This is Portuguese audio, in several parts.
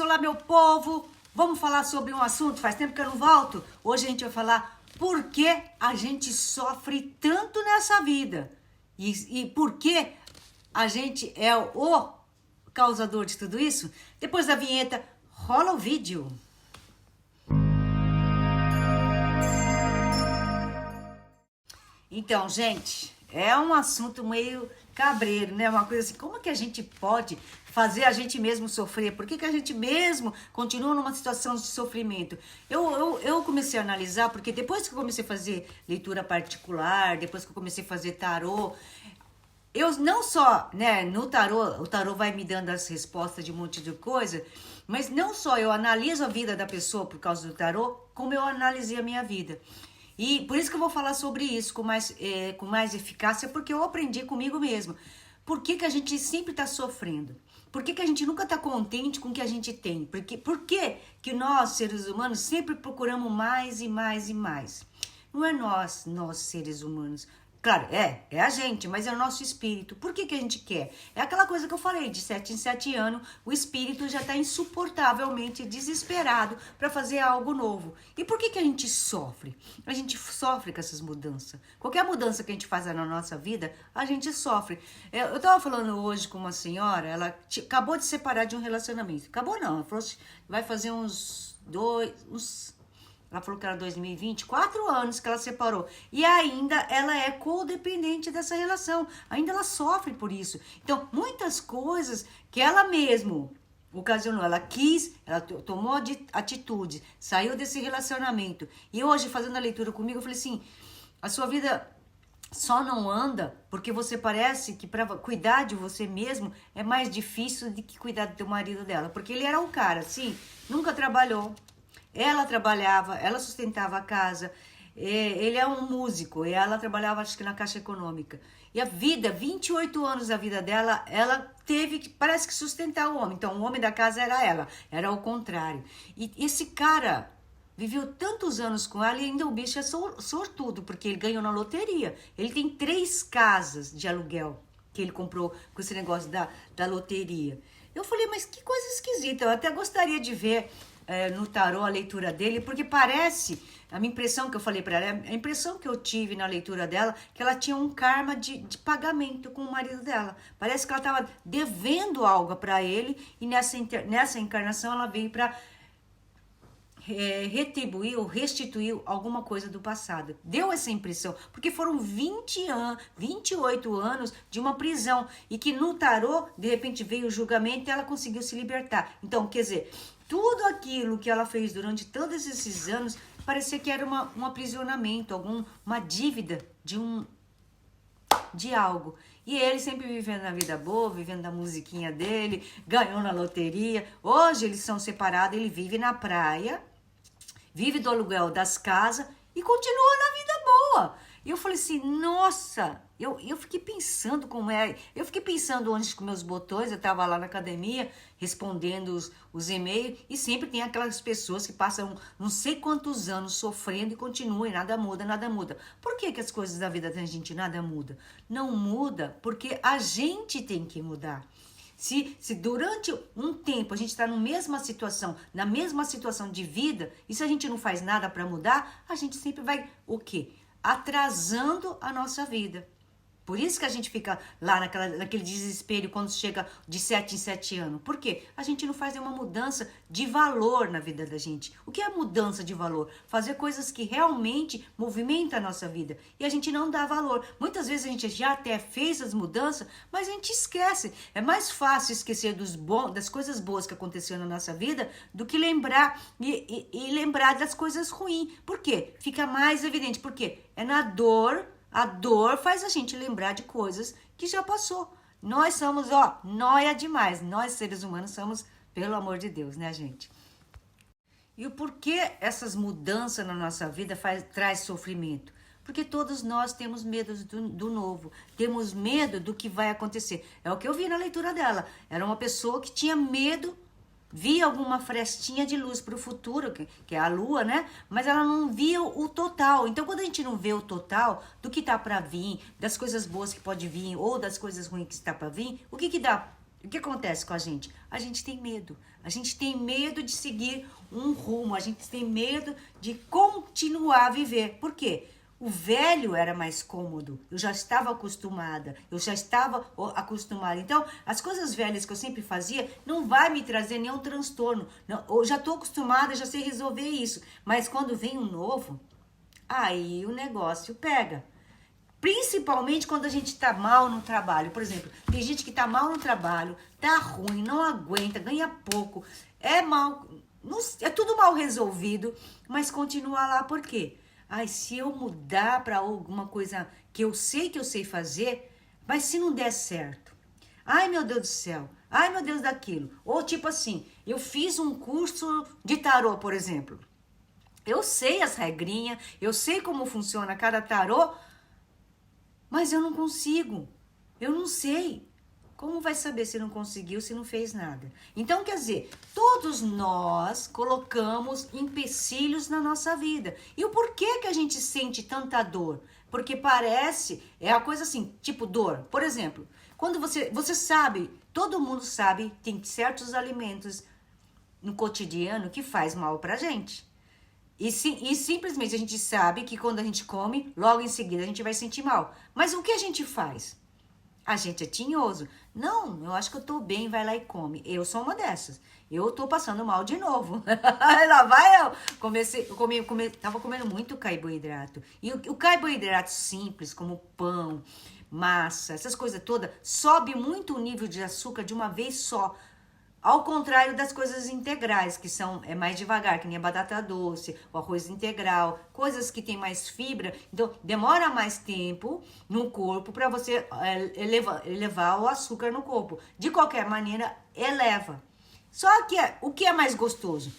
olá meu povo! Vamos falar sobre um assunto, faz tempo que eu não volto. Hoje a gente vai falar por que a gente sofre tanto nessa vida. E por que a gente é o causador de tudo isso. Depois da vinheta, rola o vídeo. Então, gente, é um assunto meio cabreiro, né? Uma coisa assim, como que a gente pode fazer a gente mesmo sofrer? Por que a gente mesmo continua numa situação de sofrimento? Eu comecei a analisar, porque depois que eu comecei a fazer leitura particular, depois que eu comecei a fazer tarô, eu não só, né, no tarô, o tarô vai me dando as respostas de um monte de coisa, mas não só eu analiso a vida da pessoa por causa do tarô, como eu analisei a minha vida. E por isso que eu vou falar sobre isso com mais eficácia, porque eu aprendi comigo mesmo. Por que a gente sempre está sofrendo? Por que a gente nunca está contente com o que a gente tem? Por que nós, seres humanos, sempre procuramos mais e mais e mais? Não é nós seres humanos. Claro, é a gente, mas é o nosso espírito. Por que a gente quer? É aquela coisa que eu falei, de 7 em 7 anos, o espírito já está insuportavelmente desesperado para fazer algo novo. E por que a gente sofre? A gente sofre com essas mudanças. Qualquer mudança que a gente faz na nossa vida, a gente sofre. Eu estava falando hoje com uma senhora, ela acabou de separar de um relacionamento. Acabou não, ela falou assim, vai fazer ela falou que era 2020, 4 anos que ela separou. E ainda ela é codependente dessa relação. Ainda ela sofre por isso. Então, muitas coisas que ela mesmo ocasionou, ela quis, ela tomou atitude, saiu desse relacionamento. E hoje, fazendo a leitura comigo, eu falei assim, a sua vida só não anda porque você parece que para cuidar de você mesmo é mais difícil do que cuidar do teu marido dela. Porque ele era um cara, assim, nunca trabalhou. Ela trabalhava, ela sustentava a casa, ele é um músico, e ela trabalhava, acho que na Caixa Econômica. E a vida, 28 anos da vida dela, ela teve que, parece que sustentar o homem. Então, o homem da casa era ela, era o contrário. E esse cara viveu tantos anos com ela e ainda o bicho é sortudo, porque ele ganhou na loteria. Ele tem 3 casas de aluguel que ele comprou com esse negócio da loteria. Eu falei, mas que coisa esquisita, eu até gostaria de ver no tarô a leitura dele, porque parece, a minha impressão que eu falei para ela, a impressão que eu tive na leitura dela, que ela tinha um karma de pagamento com o marido dela. Parece que ela estava devendo algo para ele e nessa encarnação ela veio para retribuir ou restituir alguma coisa do passado. Deu essa impressão, porque foram 28 anos de uma prisão e que no tarô, de repente veio o julgamento e ela conseguiu se libertar. Então, quer dizer, tudo aquilo que ela fez durante todos esses anos parecia que era um aprisionamento, uma dívida de algo. E ele sempre vivendo a vida boa, vivendo da musiquinha dele, ganhou na loteria. Hoje eles são separados, ele vive na praia, vive do aluguel das casas e continua na vida boa. E eu falei assim, nossa, eu fiquei pensando como é. Eu fiquei pensando onde com meus botões, eu estava lá na academia respondendo os e-mails e sempre tem aquelas pessoas que passam não sei quantos anos sofrendo e continuam e nada muda, nada muda. Por que as coisas da vida da gente nada muda? Não muda porque a gente tem que mudar. Se durante um tempo a gente está na mesma situação de vida, e se a gente não faz nada para mudar, a gente sempre vai, o quê? Atrasando a nossa vida. Por isso que a gente fica lá naquele desespero quando chega de 7 em 7 anos. Por quê? A gente não faz nenhuma mudança de valor na vida da gente. O que é mudança de valor? Fazer coisas que realmente movimentam a nossa vida. E a gente não dá valor. Muitas vezes a gente já até fez as mudanças, mas a gente esquece. É mais fácil esquecer das coisas boas que aconteceram na nossa vida do que lembrar e lembrar das coisas ruins. Por quê? Fica mais evidente. Por quê? É na dor. A dor faz a gente lembrar de coisas que já passou. Nós somos, nóia demais. Nós, seres humanos, somos, pelo amor de Deus, né, gente? E o porquê essas mudanças na nossa vida traz sofrimento? Porque todos nós temos medo do novo. Temos medo do que vai acontecer. É o que eu vi na leitura dela. Era uma pessoa que tinha medo, via alguma frestinha de luz para o futuro, que é a lua, né? Mas ela não via o total. Então, quando a gente não vê o total do que tá para vir, das coisas boas que pode vir ou das coisas ruins que está para vir, o que dá? O que acontece com a gente? A gente tem medo. A gente tem medo de seguir um rumo. A gente tem medo de continuar a viver. Por quê? O velho era mais cômodo. Eu já estava acostumada. Então, as coisas velhas que eu sempre fazia não vai me trazer nenhum transtorno. Não, eu já estou acostumada, já sei resolver isso. Mas quando vem um novo, aí o negócio pega. Principalmente quando a gente tá mal no trabalho. Por exemplo, tem gente que tá mal no trabalho, tá ruim, não aguenta, ganha pouco, é mal, é tudo mal resolvido, mas continua lá por quê? Ai, se eu mudar para alguma coisa que eu sei fazer, mas se não der certo? Ai, meu Deus do céu. Ai, meu Deus daquilo. Ou tipo assim, eu fiz um curso de tarô, por exemplo. Eu sei as regrinhas, eu sei como funciona cada tarô, mas eu não consigo. Eu não sei. Como vai saber se não conseguiu, se não fez nada? Então, quer dizer, todos nós colocamos empecilhos na nossa vida. E o porquê que a gente sente tanta dor? Porque parece, é a coisa assim, tipo dor. Por exemplo, quando você sabe, todo mundo sabe, tem certos alimentos no cotidiano que faz mal pra gente. E simplesmente a gente sabe que quando a gente come, logo em seguida a gente vai sentir mal. Mas o que a gente faz? A gente é tinhoso. Não, eu acho que eu tô bem, vai lá e come. Eu sou uma dessas. Eu tô passando mal de novo. Lá vai eu. Tava comendo muito carboidrato. E o carboidrato simples, como pão, massa, essas coisas todas, sobe muito o nível de açúcar de uma vez só. Ao contrário das coisas integrais, que é mais devagar, que nem a batata doce, o arroz integral, coisas que tem mais fibra. Então, demora mais tempo no corpo para você elevar o açúcar no corpo. De qualquer maneira, eleva. Só que o que é mais gostoso?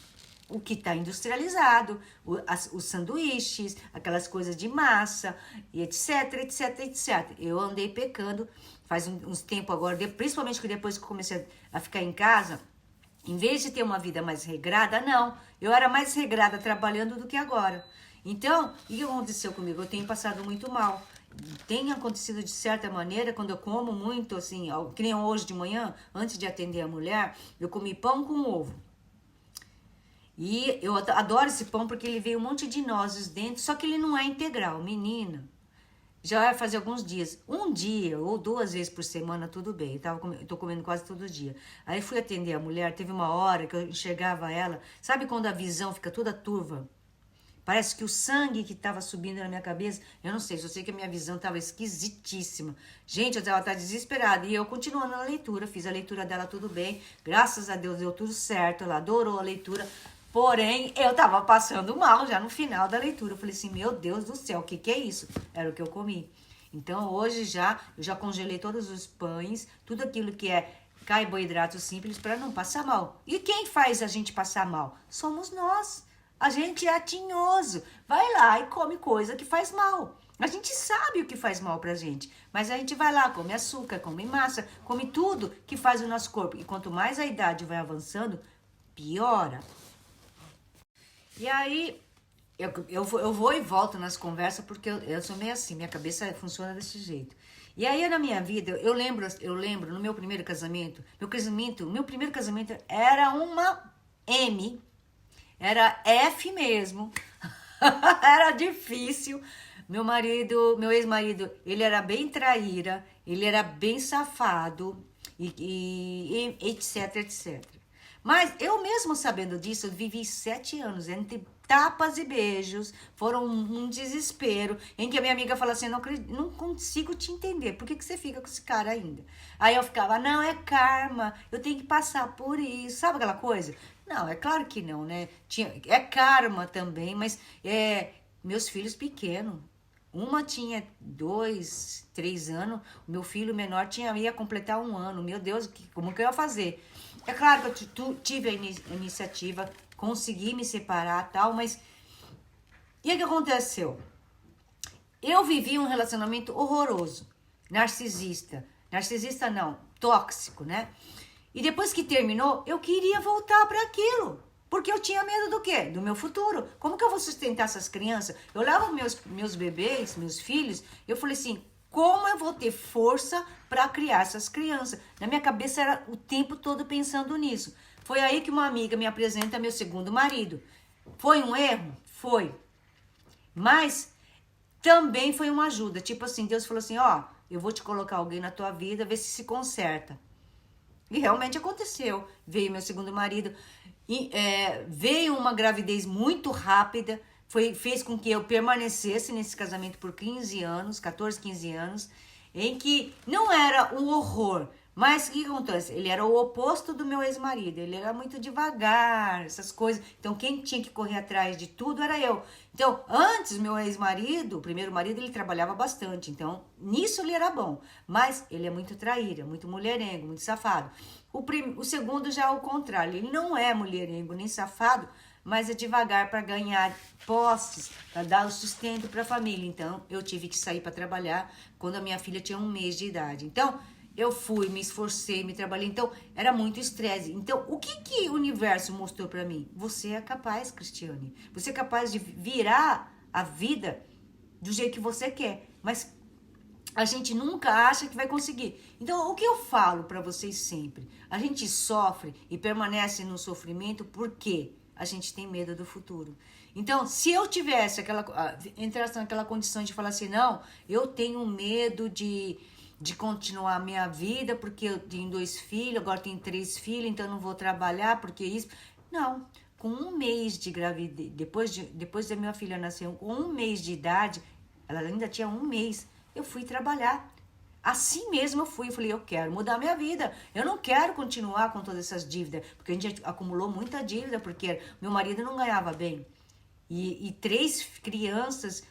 O que está industrializado, os sanduíches, aquelas coisas de massa, e etc, etc, etc. Eu andei pecando faz uns tempos agora, principalmente que depois que eu comecei a ficar em casa, em vez de ter uma vida mais regrada, não. Eu era mais regrada trabalhando do que agora. Então, o que aconteceu comigo? Eu tenho passado muito mal. Tem acontecido de certa maneira, quando eu como muito, assim, que nem hoje de manhã, antes de atender a mulher, eu comi pão com ovo. E eu adoro esse pão porque ele veio um monte de nozes dentro, só que ele não é integral, menina. Já vai fazer alguns dias. Um dia ou 2 vezes por semana, tudo bem. Eu tô comendo quase todo dia. Aí fui atender a mulher, teve uma hora que eu enxergava ela. Sabe quando a visão fica toda turva? Parece que o sangue que tava subindo na minha cabeça, eu não sei, só sei que a minha visão tava esquisitíssima. Gente, ela tá desesperada. E eu continuando na leitura, fiz a leitura dela tudo bem. Graças a Deus deu tudo certo, ela adorou a leitura. Porém, eu tava passando mal já no final da leitura. Eu falei assim, meu Deus do céu, o que é isso? Era o que eu comi. Então, hoje eu já congelei todos os pães, tudo aquilo que é carboidrato simples para não passar mal. E quem faz a gente passar mal? Somos nós. A gente é tinhoso. Vai lá e come coisa que faz mal. A gente sabe o que faz mal pra gente, mas a gente vai lá, come açúcar, come massa, come tudo que faz o nosso corpo. E quanto mais a idade vai avançando, piora. E aí, eu vou e volto nas conversas, porque eu sou meio assim, minha cabeça funciona desse jeito. E aí, na minha vida, eu lembro no meu primeiro casamento, meu primeiro casamento era uma M, era F mesmo, era difícil. Meu ex-marido, ele era bem traíra, ele era bem safado, e etc, etc. Mas eu mesmo sabendo disso, eu vivi 7 anos entre tapas e beijos, foram um desespero, em que a minha amiga falou assim, não consigo te entender, por que você fica com esse cara ainda? Aí eu ficava, não, é karma, eu tenho que passar por isso, sabe aquela coisa? Não, é claro que não, né? É karma também, mas meus filhos pequenos, uma tinha 2, 3 anos, o meu filho menor ia completar 1 ano, meu Deus, como que eu ia fazer? É claro que eu tive a iniciativa, consegui me separar e tal, mas... E o que aconteceu? Eu vivi um relacionamento horroroso, narcisista não, tóxico, né? E depois que terminou, eu queria voltar para aquilo, porque eu tinha medo do quê? Do meu futuro. Como que eu vou sustentar essas crianças? Eu olhava meus bebês, meus filhos, eu falei assim, Como eu vou ter força para criar essas crianças? Na minha cabeça era o tempo todo pensando nisso. Foi aí que uma amiga me apresenta meu segundo marido. Foi um erro? Foi. Mas também foi uma ajuda. Tipo assim, Deus falou assim, ó, eu vou te colocar alguém na tua vida, ver se conserta. E realmente aconteceu. Veio meu segundo marido. E, veio uma gravidez muito rápida. Fez com que eu permanecesse nesse casamento por 15 anos, 14, 15 anos. Em que não era um horror. Mas o que acontece? Ele era o oposto do meu ex-marido. Ele era muito devagar, essas coisas. Então, quem tinha que correr atrás de tudo era eu. Então, antes, meu ex-marido, o primeiro marido, ele trabalhava bastante. Então, nisso ele era bom. Mas ele é muito traíra, muito mulherengo, muito safado. O segundo já é o contrário. Ele não é mulherengo nem safado, mas é devagar para ganhar posses, para dar o sustento para a família. Então, eu tive que sair para trabalhar quando a minha filha tinha 1 mês de idade. Então, eu fui, me esforcei, me trabalhei. Então, era muito estresse. Então, o que o universo mostrou para mim? Você é capaz, Cristiane. Você é capaz de virar a vida do jeito que você quer. Mas a gente nunca acha que vai conseguir. Então, o que eu falo para vocês sempre? A gente sofre e permanece no sofrimento porque a gente tem medo do futuro. Então, se eu tivesse entrasse naquela condição de falar assim, não, eu tenho medo de continuar a minha vida, porque eu tenho 2 filhos, agora tenho 3 filhos, então eu não vou trabalhar, porque isso... Não, com 1 mês de gravidez, depois da minha filha nascer, com 1 mês de idade, ela ainda tinha 1 mês, eu fui trabalhar. Assim mesmo eu falei, eu quero mudar minha vida, eu não quero continuar com todas essas dívidas, porque a gente acumulou muita dívida, porque meu marido não ganhava bem. E 3 crianças...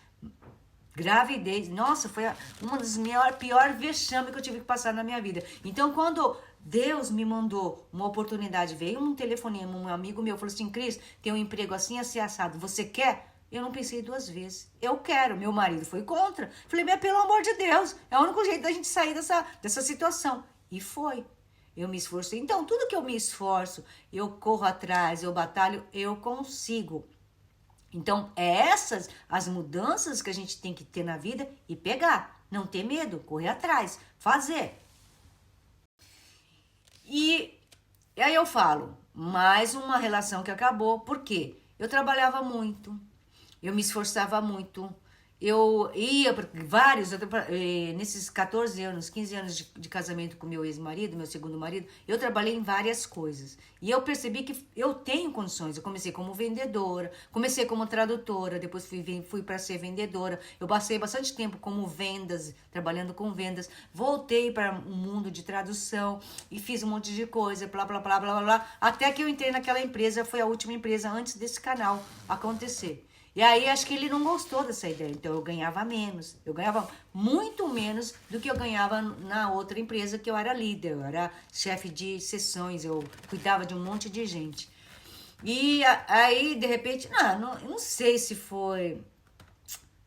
Gravidez, nossa, foi uma das pior vexame que eu tive que passar na minha vida. Então, quando Deus me mandou uma oportunidade, veio um telefonema, um amigo meu falou assim, Cris, tem um emprego assim, assim, assado, você quer? Eu não pensei 2 vezes. Eu quero. Meu marido foi contra. Falei, mas pelo amor de Deus, é o único jeito da gente sair dessa situação. E foi. Eu me esforcei. Então, tudo que eu me esforço, eu corro atrás, eu batalho, eu consigo. Então, essas as mudanças que a gente tem que ter na vida e pegar. Não ter medo, correr atrás, fazer. E aí eu falo, mais uma relação que acabou. Por quê? Eu trabalhava muito, eu me esforçava muito. Eu ia para nesses 14 anos, 15 anos de casamento com meu ex-marido, meu segundo marido, eu trabalhei em várias coisas. E eu percebi que eu tenho condições. Eu comecei como vendedora, comecei como tradutora, depois fui para ser vendedora. Eu passei bastante tempo como vendas, trabalhando com vendas. Voltei para o mundo de tradução e fiz um monte de coisa, blá, blá, blá, blá, blá. Até que eu entrei naquela empresa, foi a última empresa antes desse canal acontecer. E aí, acho que ele não gostou dessa ideia. Então, eu ganhava menos. Eu ganhava muito menos do que eu ganhava na outra empresa que eu era líder. Eu era chefe de sessões. Eu cuidava de um monte de gente. E aí, de repente... eu não sei se foi...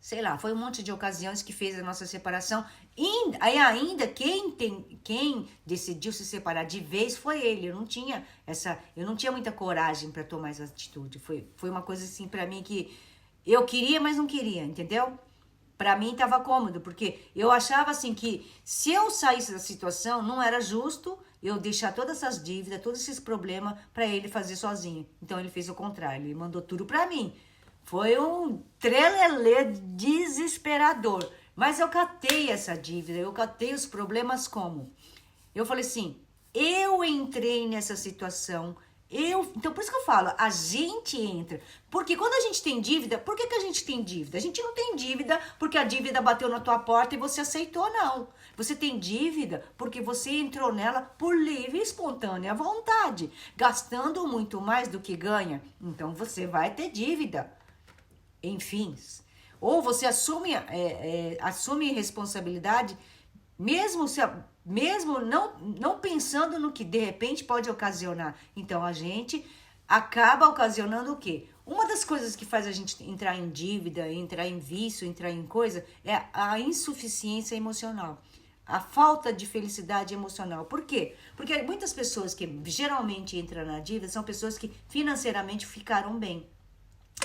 Sei lá, foi um monte de ocasiões que fez a nossa separação. Aí ainda, quem decidiu se separar de vez foi ele. Eu não tinha muita coragem para tomar essa atitude. Foi uma coisa assim para mim que... Eu queria, mas não queria, entendeu? Pra mim tava cômodo, porque eu achava assim que se eu saísse da situação, não era justo eu deixar todas essas dívidas, todos esses problemas pra ele fazer sozinho. Então ele fez o contrário, ele mandou tudo pra mim. Foi um trelelê desesperador. Mas eu catei essa dívida, eu catei os problemas como? Eu falei assim, eu entrei nessa situação... Então, por isso que eu falo, a gente entra. Porque quando a gente tem dívida, por que a gente tem dívida? A gente não tem dívida porque a dívida bateu na tua porta e você aceitou, não. Você tem dívida porque você entrou nela por livre e espontânea vontade, gastando muito mais do que ganha. Então, você vai ter dívida. Enfim. Ou você assume responsabilidade, mesmo não pensando no que de repente pode ocasionar. Então, a gente acaba ocasionando o quê? Uma das coisas que faz a gente entrar em dívida, entrar em vício, entrar em coisa, é a insuficiência emocional. A falta de felicidade emocional. Por quê? Porque muitas pessoas que geralmente entram na dívida são pessoas que financeiramente ficaram bem.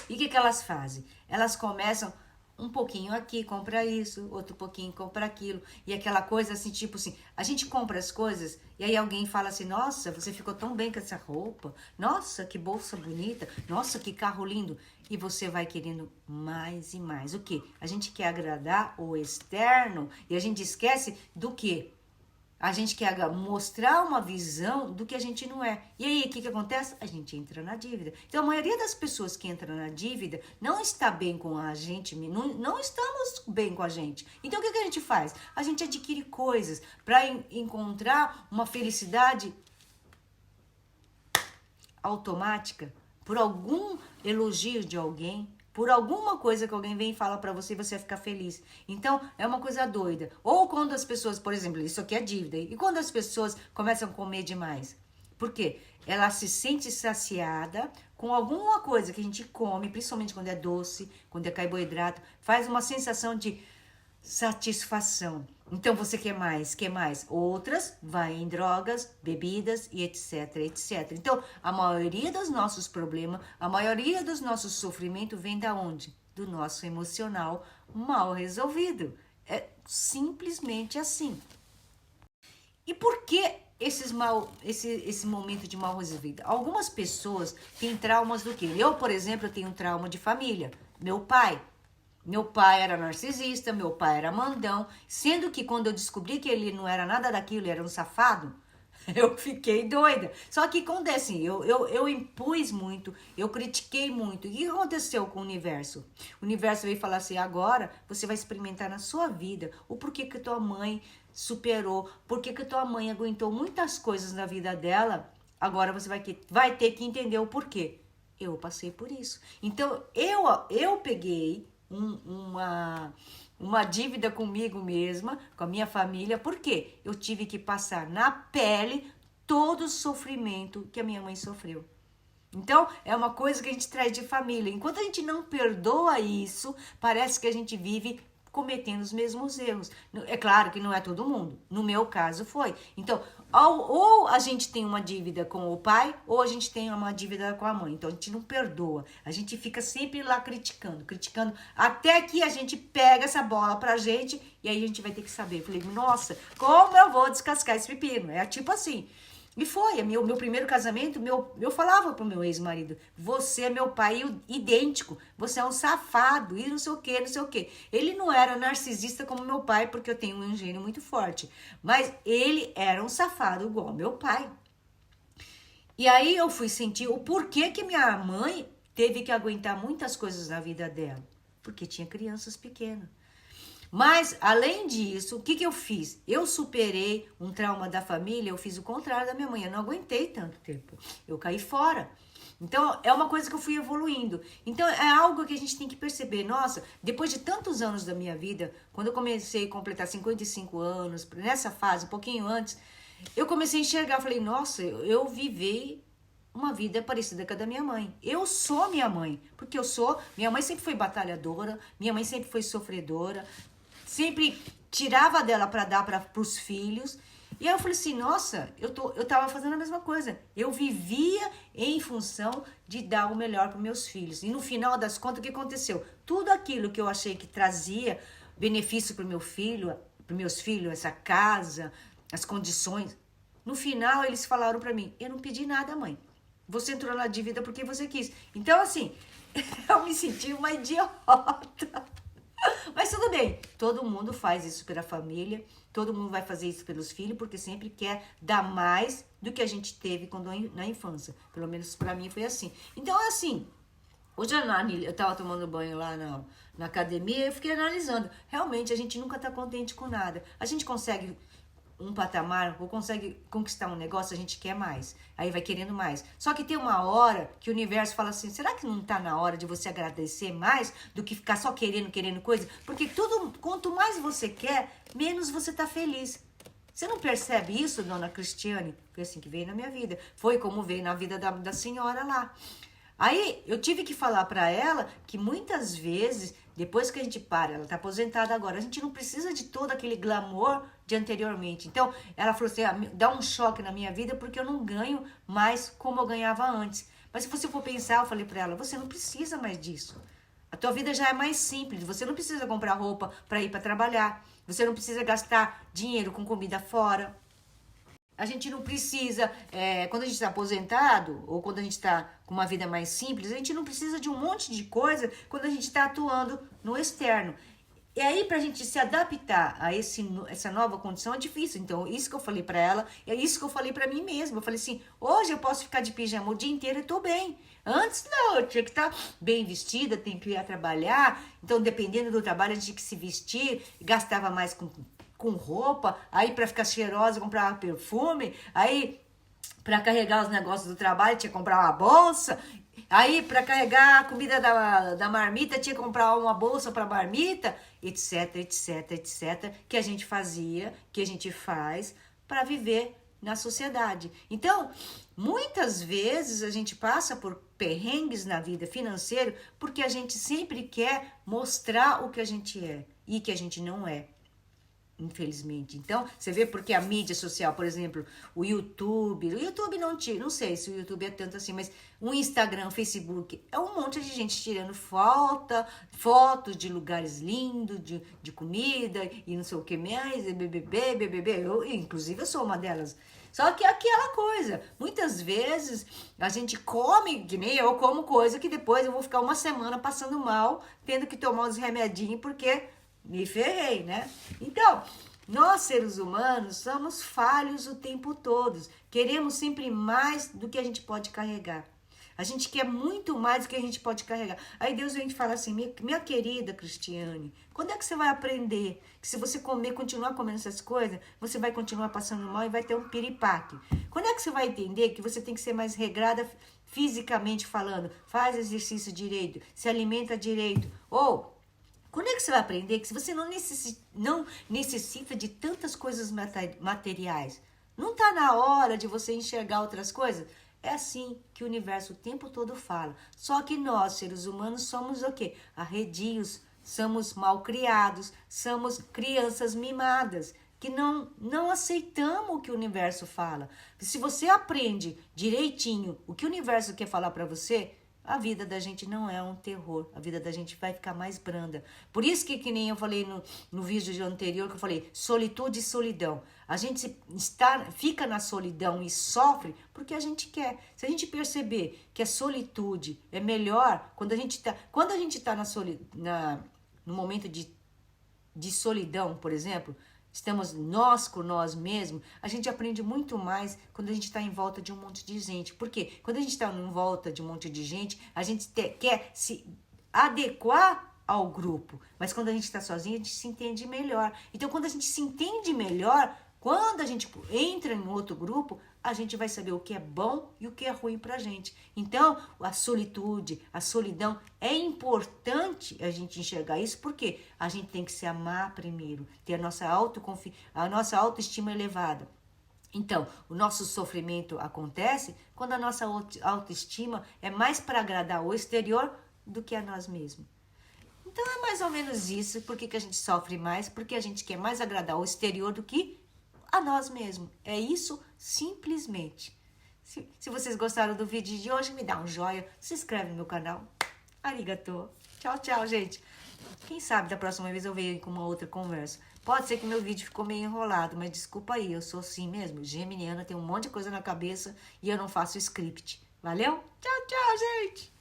E o que elas fazem? Elas começam um pouquinho aqui, compra isso, outro pouquinho, compra aquilo. E aquela coisa assim, tipo assim, a gente compra as coisas e aí alguém fala assim, nossa, você ficou tão bem com essa roupa. Nossa, que bolsa bonita. Nossa, que carro lindo. E você vai querendo mais e mais. O quê? A gente quer agradar o externo e a gente esquece do quê? A gente quer mostrar uma visão do que a gente não é. E aí, o que acontece? A gente entra na dívida. Então, a maioria das pessoas que entram na dívida não está bem com a gente, não estamos bem com a gente. Então, o que a gente faz? A gente adquire coisas para encontrar uma felicidade automática por algum elogio de alguém, por alguma coisa que alguém vem e fala pra você e você vai ficar feliz. Então, é uma coisa doida. Ou quando as pessoas, por exemplo, isso aqui é dívida. E quando as pessoas começam a comer demais? Por quê? Ela se sente saciada com alguma coisa que a gente come, principalmente quando é doce, quando é carboidrato, faz uma sensação de satisfação. Então você quer mais, quer mais. Outras vai em drogas, bebidas e etc, etc. Então, a maioria dos nossos problemas, a maioria dos nossos sofrimentos vem da onde? Do nosso emocional mal resolvido. É simplesmente assim. E por que esse momento de mal resolvido? Algumas pessoas têm traumas do quê? Eu, por exemplo, tenho um trauma de família. Meu pai era narcisista, meu pai era mandão, sendo que quando eu descobri que ele não era nada daquilo, ele era um safado, eu fiquei doida. Só que quando é assim, eu impus muito, eu critiquei muito. E o que aconteceu com o universo? O universo veio falar assim, agora você vai experimentar na sua vida o porquê que tua mãe superou, porquê que tua mãe aguentou muitas coisas na vida dela, agora você vai ter que entender o porquê. Eu passei por isso. Então, eu peguei uma dívida comigo mesma, com a minha família, porque eu tive que passar na pele todo o sofrimento que a minha mãe sofreu. Então, é uma coisa que a gente traz de família. Enquanto a gente não perdoa isso, parece que a gente vive cometendo os mesmos erros. É claro que não é todo mundo. No meu caso, foi. Então, ou a gente tem uma dívida com o pai, ou a gente tem uma dívida com a mãe. Então, a gente não perdoa. A gente fica sempre lá criticando, até que a gente pega essa bola pra gente e aí a gente vai ter que saber. Eu falei, nossa, como eu vou descascar esse pepino? É tipo assim. E foi, meu primeiro casamento, eu falava pro meu ex-marido, você é meu pai idêntico, você é um safado, e não sei o que, não sei o que. Ele não era narcisista como meu pai, porque eu tenho um gênio muito forte, mas ele era um safado igual meu pai. E aí eu fui sentir o porquê que minha mãe teve que aguentar muitas coisas na vida dela, porque tinha crianças pequenas. Mas, além disso, o que eu fiz? Eu superei um trauma da família, eu fiz o contrário da minha mãe. Eu não aguentei tanto tempo. Eu caí fora. Então, é uma coisa que eu fui evoluindo. Então, é algo que a gente tem que perceber. Nossa, depois de tantos anos da minha vida, quando eu comecei a completar 55 anos, nessa fase, um pouquinho antes, eu comecei a enxergar. Falei, nossa, eu vivei uma vida parecida com a da minha mãe. Eu sou minha mãe, porque minha mãe sempre foi batalhadora, minha mãe sempre foi sofredora, sempre tirava dela para dar para os filhos. E aí eu falei assim, nossa, eu tava fazendo a mesma coisa. Eu vivia em função de dar o melhor para meus filhos. E no final das contas, o que aconteceu? Tudo aquilo que eu achei que trazia benefício para meu filho, para meus filhos, essa casa, as condições, no final eles falaram para mim, eu não pedi nada, mãe. Você entrou na dívida porque você quis. Então, assim, eu me senti uma idiota. Mas tudo bem, todo mundo faz isso pela família, todo mundo vai fazer isso pelos filhos, porque sempre quer dar mais do que a gente teve quando na infância. Pelo menos pra mim foi assim. Então, é assim, hoje eu tava tomando banho lá na academia e eu fiquei analisando. Realmente, a gente nunca tá contente com nada. A gente consegue um patamar ou consegue conquistar um negócio, a gente quer mais. Aí vai querendo mais. Só que tem uma hora que o universo fala assim, será que não tá na hora de você agradecer mais do que ficar só querendo coisa? Porque quanto mais você quer, menos você tá feliz. Você não percebe isso, dona Cristiane? Foi assim que veio na minha vida. Foi como veio na vida da senhora lá. Aí eu tive que falar pra ela que muitas vezes, depois que a gente para, ela tá aposentada agora, a gente não precisa de todo aquele glamour de anteriormente. Então, ela falou assim, dá um choque na minha vida porque eu não ganho mais como eu ganhava antes. Mas se você for pensar, eu falei pra ela, você não precisa mais disso. A tua vida já é mais simples. Você não precisa comprar roupa para ir para trabalhar. Você não precisa gastar dinheiro com comida fora. A gente não precisa, quando a gente está aposentado ou quando a gente está com uma vida mais simples, a gente não precisa de um monte de coisa quando a gente está atuando no externo. E aí, pra gente se adaptar a essa nova condição é difícil. Então, isso que eu falei pra ela, é isso que eu falei pra mim mesma. Eu falei assim, hoje eu posso ficar de pijama o dia inteiro e tô bem. Antes, não, eu tinha que estar bem vestida, tinha que ir a trabalhar. Então, dependendo do trabalho, a gente tinha que se vestir, gastava mais com roupa. Aí, pra ficar cheirosa, comprava perfume. Aí, para carregar os negócios do trabalho, tinha que comprar uma bolsa. Aí, para carregar a comida da marmita, tinha que comprar uma bolsa para marmita, etc, etc, etc, que a gente fazia, que a gente faz para viver na sociedade. Então, muitas vezes a gente passa por perrengues na vida financeira porque a gente sempre quer mostrar o que a gente é e que a gente não é. Infelizmente. Então, você vê porque a mídia social, por exemplo, o YouTube não sei se o YouTube é tanto assim, mas o Instagram, o Facebook, é um monte de gente tirando fotos de lugares lindos, de comida e não sei o que mais, BBB. Inclusive, eu sou uma delas. Só que é aquela coisa, muitas vezes a gente come, que nem eu como coisa que depois eu vou ficar uma semana passando mal, tendo que tomar uns remedinhos, porque me ferrei, né? Então, nós seres humanos somos falhos o tempo todo. Queremos sempre mais do que a gente pode carregar. A gente quer muito mais do que a gente pode carregar. Aí Deus vem te falar assim, minha querida Cristiane, quando é que você vai aprender que se você continuar comendo essas coisas, você vai continuar passando mal e vai ter um piripaque? Quando é que você vai entender que você tem que ser mais regrada fisicamente falando? Faz exercício direito, se alimenta direito, ou quando é que você vai aprender que se você não necessita de tantas coisas materiais, não está na hora de você enxergar outras coisas? É assim que o universo o tempo todo fala. Só que nós, seres humanos, somos o quê? Arredios, somos mal criados, somos crianças mimadas, que não aceitamos o que o universo fala. Se você aprende direitinho o que o universo quer falar para você, a vida da gente não é um terror. A vida da gente vai ficar mais branda. Por isso que nem eu falei no vídeo anterior, que eu falei, solitude e solidão. A gente fica na solidão e sofre porque a gente quer. Se a gente perceber que a solitude é melhor, quando a gente tá no momento de solidão, por exemplo, estamos nós com nós mesmos, a gente aprende muito mais quando a gente está em volta de um monte de gente. Por quê? Quando a gente está em volta de um monte de gente, a gente quer se adequar ao grupo. Mas quando a gente está sozinho, a gente se entende melhor. Então, quando a gente se entende melhor, quando a gente entra em outro grupo, a gente vai saber o que é bom e o que é ruim pra gente. Então, a solitude, a solidão, é importante a gente enxergar isso, porque a gente tem que se amar primeiro, ter a nossa autoestima elevada. Então, o nosso sofrimento acontece quando a nossa autoestima é mais para agradar o exterior do que a nós mesmos. Então, é mais ou menos isso. Por que a gente sofre mais? Porque a gente quer mais agradar o exterior do que a nós mesmos. É isso, simplesmente. Se vocês gostaram do vídeo de hoje, me dá um joinha, se inscreve no meu canal. Arigato. Tchau, tchau, gente. Quem sabe da próxima vez eu venho com uma outra conversa. Pode ser que meu vídeo ficou meio enrolado, mas desculpa aí, eu sou assim mesmo. Geminiana, tem um monte de coisa na cabeça e eu não faço script. Valeu? Tchau, tchau, gente.